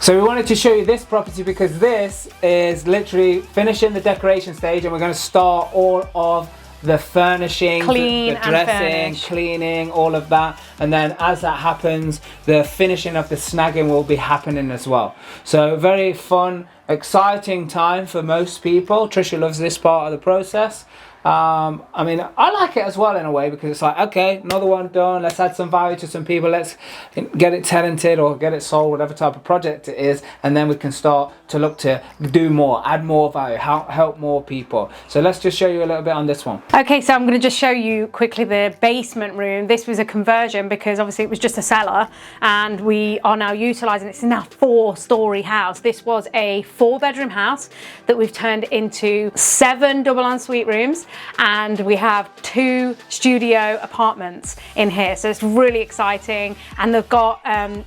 So we wanted to show you this property because this is literally finishing the decoration stage, and we're going to start all of the furnishing, the dressing, cleaning, all of that. And then as that happens, the finishing of the snagging will be happening as well. So very fun, exciting time for most people. Trisha loves this part of the process. I mean, I like it as well in a way, because it's like, okay, another one done, let's add some value to some people, let's get it tenanted or get it sold, whatever type of project it is, and then we can start to look to do more, add more value, help more people. So let's just show you a little bit on this one. Okay, so I'm going to just show you quickly the basement room. This was a conversion because obviously it was just a cellar, and we are now utilising it. It's now a 4-storey house. This was a 4-bedroom house that we've turned into 7 double ensuite rooms, and we have 2 studio apartments in here, so it's really exciting. And they've got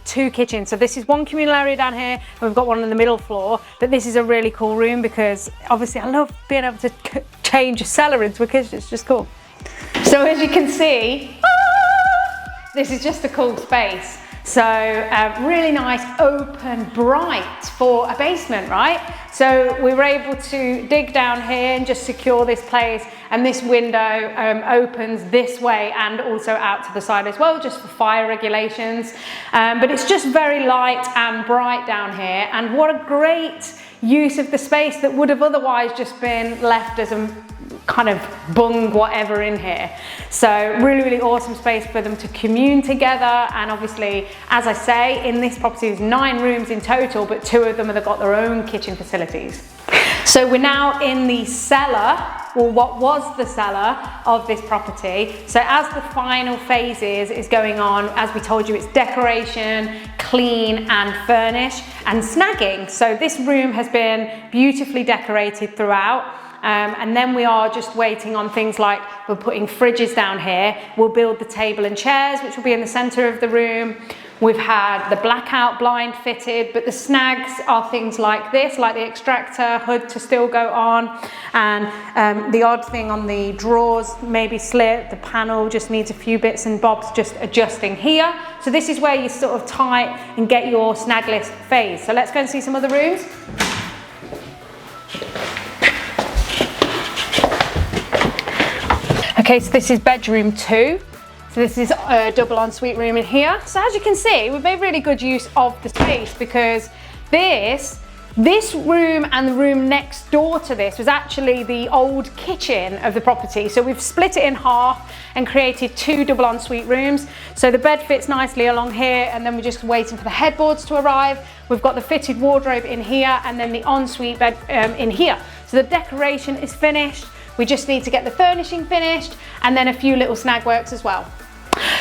2 kitchens, so this is one communal area down here, and we've got one on the middle floor. But this is a really cool room because obviously I love being able to change a cellar into a kitchen. It's just cool. So as you can see, this is just a cool space. So really nice, open, bright for a basement, right? So we were able to dig down here and just secure this place, and this window opens this way and also out to the side as well, just for fire regulations. But it's just very light and bright down here, and what a great use of the space that would have otherwise just been left as a kind of bung whatever in here. So really, really awesome space for them to commune together. And obviously, as I say, in this property there's 9 rooms in total, but 2 of them have got their own kitchen facilities. So we're now in the cellar, or what was the cellar of this property. So as the final phases is going on, as we told you, it's decoration, clean and furnish, and snagging. So this room has been beautifully decorated throughout. And then we are just waiting on things like, we're putting fridges down here. We'll build the table and chairs, which will be in the center of the room. We've had the blackout blind fitted, but the snags are things like this, like the extractor hood to still go on. And the odd thing on the drawers, maybe slit, the panel just needs a few bits and bobs just adjusting here. So this is where you sort of tie and get your snag list phase. So let's go and see some other rooms. Okay, so this is bedroom 2. So this is a double ensuite room in here. So as you can see, we've made really good use of the space, because this room and the room next door to this was actually the old kitchen of the property. So we've split it in half and created 2 double ensuite rooms. So the bed fits nicely along here, and then we're just waiting for the headboards to arrive. We've got the fitted wardrobe in here, and then the ensuite bed in here. So the decoration is finished. We just need to get the furnishing finished, and then a few little snag works as well.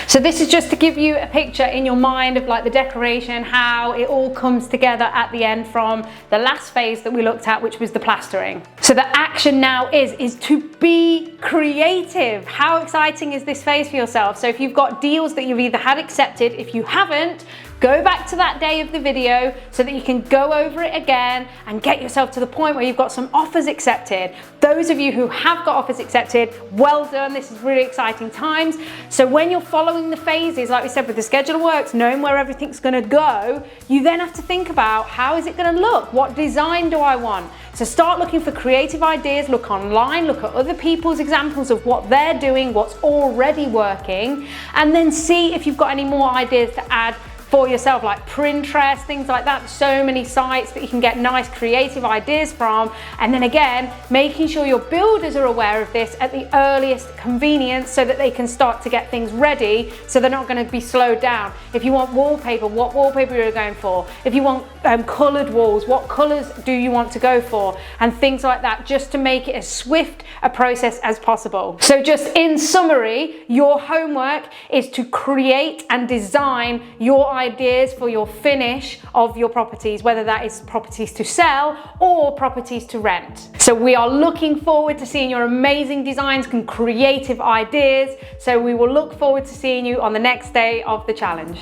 So this is just to give you a picture in your mind of like the decoration, how it all comes together at the end from the last phase that we looked at, which was the plastering. So the action now is to be creative. How exciting is this phase for yourself? So if you've got deals that you've either had accepted, if you haven't, go back to that day of the video so that you can go over it again and get yourself to the point where you've got some offers accepted. Those of you who have got offers accepted, well done. This is really exciting times. So when you're following the phases, like we said with the schedule of works, knowing where everything's going to go, you then have to think about, how is it going to look? What design do I want? So start looking for creative ideas, look online, look at other people's examples of what they're doing, what's already working, and then see if you've got any more ideas to add for yourself, like Pinterest, things like that. So many sites that you can get nice creative ideas from. And then again, making sure your builders are aware of this at the earliest convenience so that they can start to get things ready, so they're not going to be slowed down. If you want wallpaper, what wallpaper are you going for? If you want coloured walls, what colours do you want to go for? And things like that, just to make it as swift a process as possible. So just in summary, your homework is to create and design your ideas for your finish of your properties, whether that is properties to sell or properties to rent. So we are looking forward to seeing your amazing designs and creative ideas. So we will look forward to seeing you on the next day of the challenge.